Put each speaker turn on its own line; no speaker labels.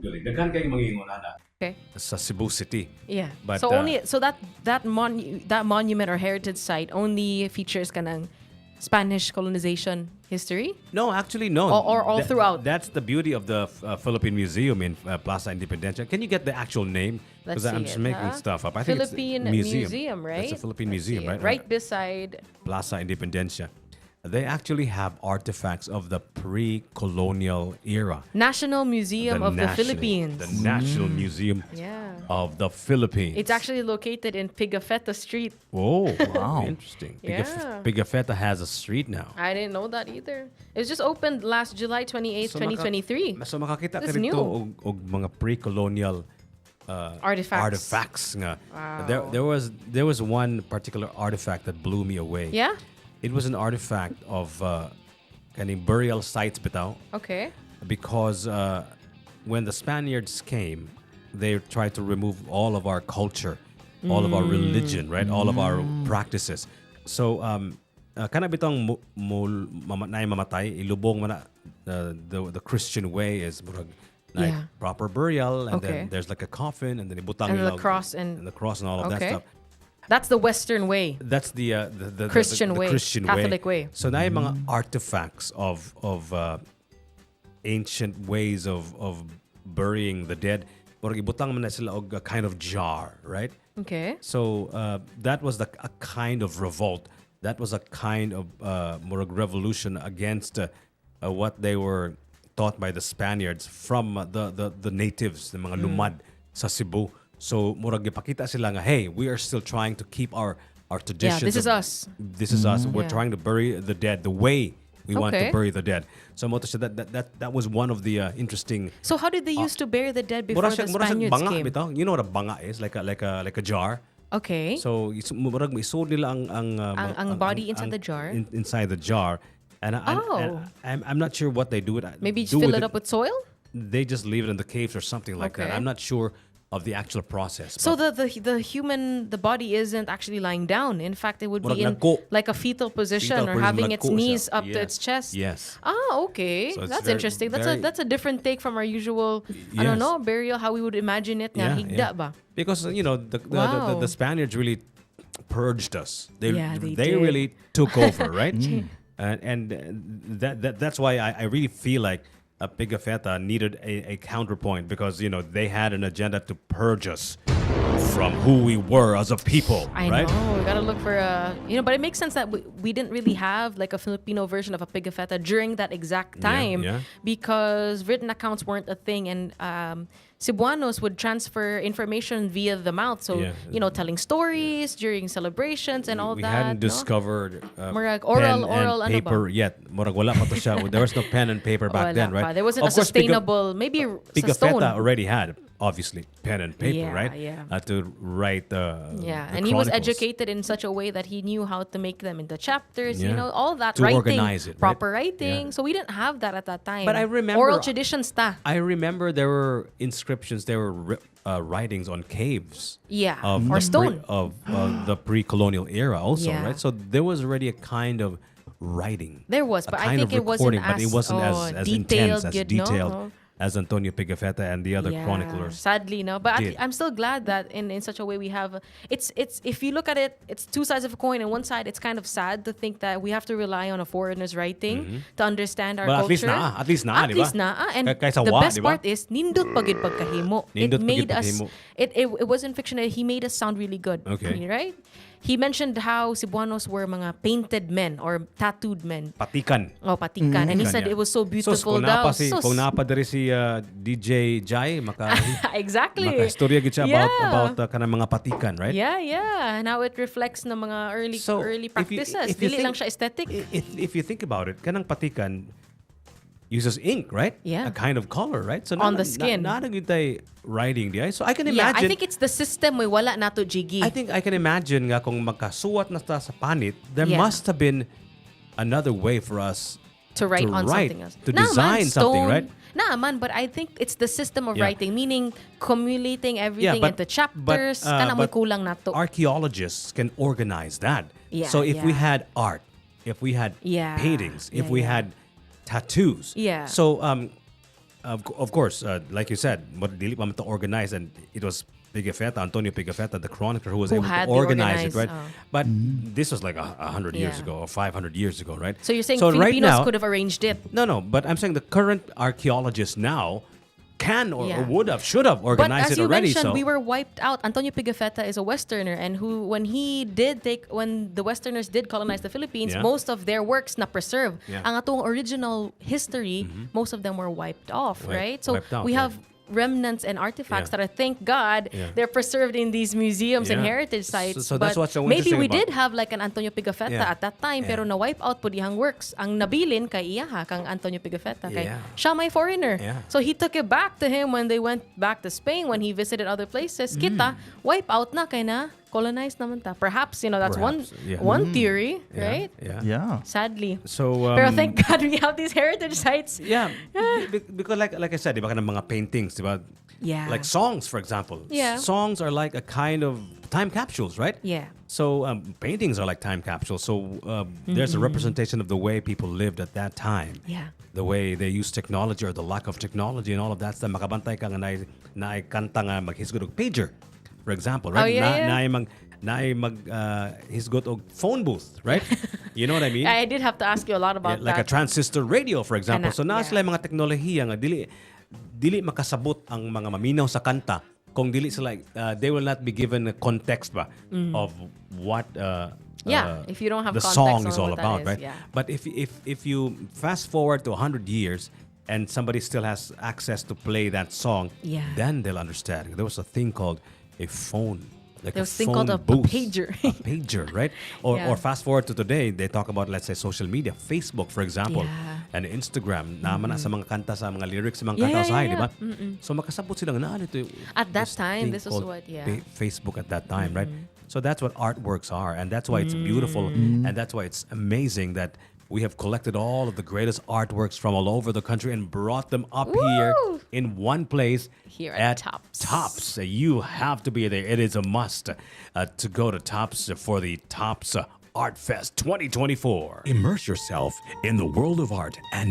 building. Daghan kay mangingon ana
Okay.
sa Cebu City.
Yeah.
But,
So only that monument or heritage site only features kanang Spanish colonization history.
No, actually, no.
Or all throughout?
That's the beauty of the Philippine Museum in Plaza Independencia. Can you get the actual name?
Let's
Because I'm
see
just
it,
making
huh?
stuff up. I think
Philippine
it's
Museum, right?
It's a Philippine
Let's
Museum,
see it.
right?
Right beside.
Plaza Independencia. They actually have artifacts of the pre-colonial era.
National Museum of the Philippines.
The National Museum
Yeah.
of the Philippines.
It's actually located in Pigafetta Street.
Oh, wow. Interesting.
Yeah.
Pigafetta has a street now.
I didn't know that either. It was just opened last July 28th, 2023.
So makakita ka
That's
rito
new.
og mga pre-colonial artifacts nga.
Wow.
There was one particular artifact that blew me away.
Yeah?
It was an artifact of kaning burial sites bitaw
Okay.
because when the Spaniards came, they tried to remove all of our culture, all of our religion, right? All of our practices. So kana bitong mamatay ilubong man the Christian way is murag like
Yeah.
proper burial and
Okay.
then there's like a coffin and then ibutang
And the
nila-
cross and-
the cross and all of that
Okay.
stuff.
That's the Western way.
That's the
Christian way,
Christian
Catholic way.
So na yung mga artifacts of ancient ways of burying the dead. Murag ibutang man na sila og a kind of jar, right?
Okay.
So that was a kind of revolt. That was a kind of murag revolution against what they were taught by the Spaniards from the natives, the mga lumad sa Cebu. So murag gipakita sila nga, hey, we are still trying to keep our traditions.
this is
of-
us.
This is us. We're
Yeah.
trying to bury the dead the way we want to
Okay.
bury the dead. So mo to siya, that was one of the interesting.
So how did they used to bury the dead before
Mura
the
siya
Spaniards
banga
came?
bitaw. You know what a banga is? Like a jar.
Okay.
So murag maisod nila
Ang body inside the jar?
inside the jar. And I'm not sure what they do with it.
Maybe just
do
fill
with
it up with soil?
They just leave it in the caves or something like that.
Okay.
I'm not sure of the actual process.
So
but
the body isn't actually lying down. In fact, it would be
Murag
in
nagko.
like a fetal position
Fetal
or
position,
having its
nagko siya.
knees up to
Yes.
its chest.
Yes.
Ah, okay.
So it's
That's
very-
interesting.
very-
That's a different take from our usual, I don't
Yes.
know, burial, how we would imagine it. Nga, higda ba?
Because
Wow.
the Spaniards really purged us. They
Yeah, they did.
really took over, right? And that's why I really feel like Pigafetta needed a counterpoint because they had an agenda to purge us from who we were as a people,
I
right?
know. We gotta look for but it makes sense that we didn't really have like a Filipino version of a Pigafetta during that exact time
yeah.
because written accounts weren't a thing, and Cebuanos would transfer information via the mouth. So
Yeah.
telling stories during celebrations and all
We
that.
hadn't
no?
discovered
Murag
pen
oral,
and
ano
paper
ba?
yet. Murag wala pa to siya. There was no pen and paper back
Wala
then,
pa.
right?
There wasn't
Of
a
course,
sustainable, maybe sa stone.
Pigafetta already had, obviously, pen and paper,
Yeah,
right?
yeah.
To write the
Yeah,
the
and he was
chronicles.
educated in such a way that he knew how to make them into chapters,
Yeah.
all that
To
writing,
organize it, right?
proper writing.
Yeah.
So we didn't have that at that time.
But I remember-
oral traditions ta.
I remember there were inscriptions, there were writings on caves.
Yeah,
Of
or
the
stone.
of the pre-colonial era also,
Yeah.
right? So there was already a kind of writing.
There was,
a
but I
kind
think
of
it wasn't
recording, but it
as,
wasn't as intense, as
good, no?
detailed as Antonio Pigafetta and the other
Yeah,
chroniclers.
sadly, no. But
did.
I'm still glad that in such a way we have. It's if you look at it, it's two sides of a coin. And one side, it's kind of sad to think that we have to rely on a foreigner's writing to understand our
But
culture.
at least na,
At
di ba?
least na. And
Kaysa
the
wa,
best
di ba?
part is nindot pagid pagkahimo.
Nindot
It
pagid
made us.
pagkahimo.
It wasn't fiction. He made us sound really good.
Okay.
Right. He mentioned how Cebuanos were mga painted men or tattooed men.
Patikan.
Oh, patikan. And he said
Kanya.
it was so beautiful
Sus, kung
daw.
napa kung napa diri si DJ Jai,
Exactly.
makaistorya gid siya
Yeah.
about kanang mga patikan, right?
Yeah, yeah. And how it reflects ng mga early
So,
early
if you-
practices.
if you
Dili
think-
lang siya aesthetic.
If you think about it, kanang patikan uses ink, right?
Yeah.
A kind of color, right? So
On the skin.
Not tay writing di ay. So I can
Yeah,
imagine.
I think it's the system may wala nato jigi.
I think I can imagine nga kung magkasuwat na ta sa panit, there
Yeah.
must have been another way for us
to write on something else.
to
Nah,
design
man,
something,
stone.
right?
Nah, man, but I think it's the system of
Yeah.
writing, meaning cumulating everything into chapters. Kana mo'y kulang nato.
Archaeologists can organize that.
Yeah,
So if we
yeah.
had art, if we had
Yeah,
paintings, if
yeah,
we
yeah.
had tattoos.
Yeah.
So Of course, like you said, but dili pa man to organize, and it was Pigafetta, Antonio Pigafetta, the chronicler, who was
Who
able
had
to
the
organize it, right?
organize,
But this was like 100 years
Yeah.
ago or 500 years ago, right?
So you're saying
right
Filipinos
now,
could have arranged it.
No, but I'm saying the current archaeologists now can or
Yeah.
would have, should have
But
organized
as
it
you
already.
mentioned,
So
we were wiped out. Antonio Pigafetta is a Westerner, and when the Westerners did colonize the Philippines,
Yeah.
most of their works na preserve.
Yeah.
Ang atong original history, most of them were wiped off, right? So
wiped out,
we
yeah.
have remnants and artifacts
Yeah.
that are, thank God,
Yeah.
they're preserved in these museums and
Yeah.
heritage sites.
So that's
But
what's so
maybe
interesting
we
about-
did have like an Antonio Pigafetta
Yeah.
at that time,
Yeah.
pero na-wipe out po dihang works. Ang nabilin kay iya kang Antonio Pigafetta. Kay
Yeah.
siya may foreigner.
Yeah.
So he took it back to him when they went back to Spain, when he visited other places. Kita, wipe out na kay na colonized naman ta. Perhaps, that's
Perhaps, yeah.
one theory,
yeah,
right?
Yeah.
Yeah.
Sadly.
So
Pero thank God we have these heritage sites.
yeah, because like I said, diba ka ng mga paintings, diba?
Yeah.
Like songs, for example.
Yeah.
Songs are like a kind of time capsules, right?
Yeah.
So paintings are like time capsules. So there's a representation of the way people lived at that time.
Yeah.
The way they use technology or the lack of technology and all of that stuff. Makabantay ka nga na kanta nga maghisgot og pager, for example, right?
Oh, yeah, yeah.
Hisgot og phone booth, right? You know what I mean?
I did have to ask you a lot about
Yeah, like a
that.
transistor radio, for example.
Kana,
So naa
yeah.
sila yung mga teknolohiya nga dili makasabot ang mga maminaw sa kanta kung dili sila they will not be given a context ba of what
Yeah, if you don't have
the
context
song
on
is all
what that
about,
is,
right?
yeah.
But if you fast forward to 100 years and somebody still has access to play that song,
Yeah.
then they'll understand. There was a thing called a phone. Like
There
a
was a thing called
phone
a
booth.
pager.
A pager, right? Or
Yeah.
or fast forward to today, they talk about, let's say, social media, Facebook, for example,
Yeah.
and Instagram. Naman na sa mga kanta, sa mga lyrics, sa mga
Yeah,
kanta
yeah,
sa
yeah,
di ba?
yeah.
So makasabot sila na ito.
At that
this
time,
thing
this was
called
what, yeah.
Facebook at that time, right? So that's what artworks are, and that's why it's beautiful, and that's why it's amazing that we have collected all of the greatest artworks from all over the country and brought them up here
Woo!
in one place.
Here at Tops.
Tops. You have to be there. It is a must to go to Tops for the Tops Art Fest 2024. Immerse yourself in the world of art and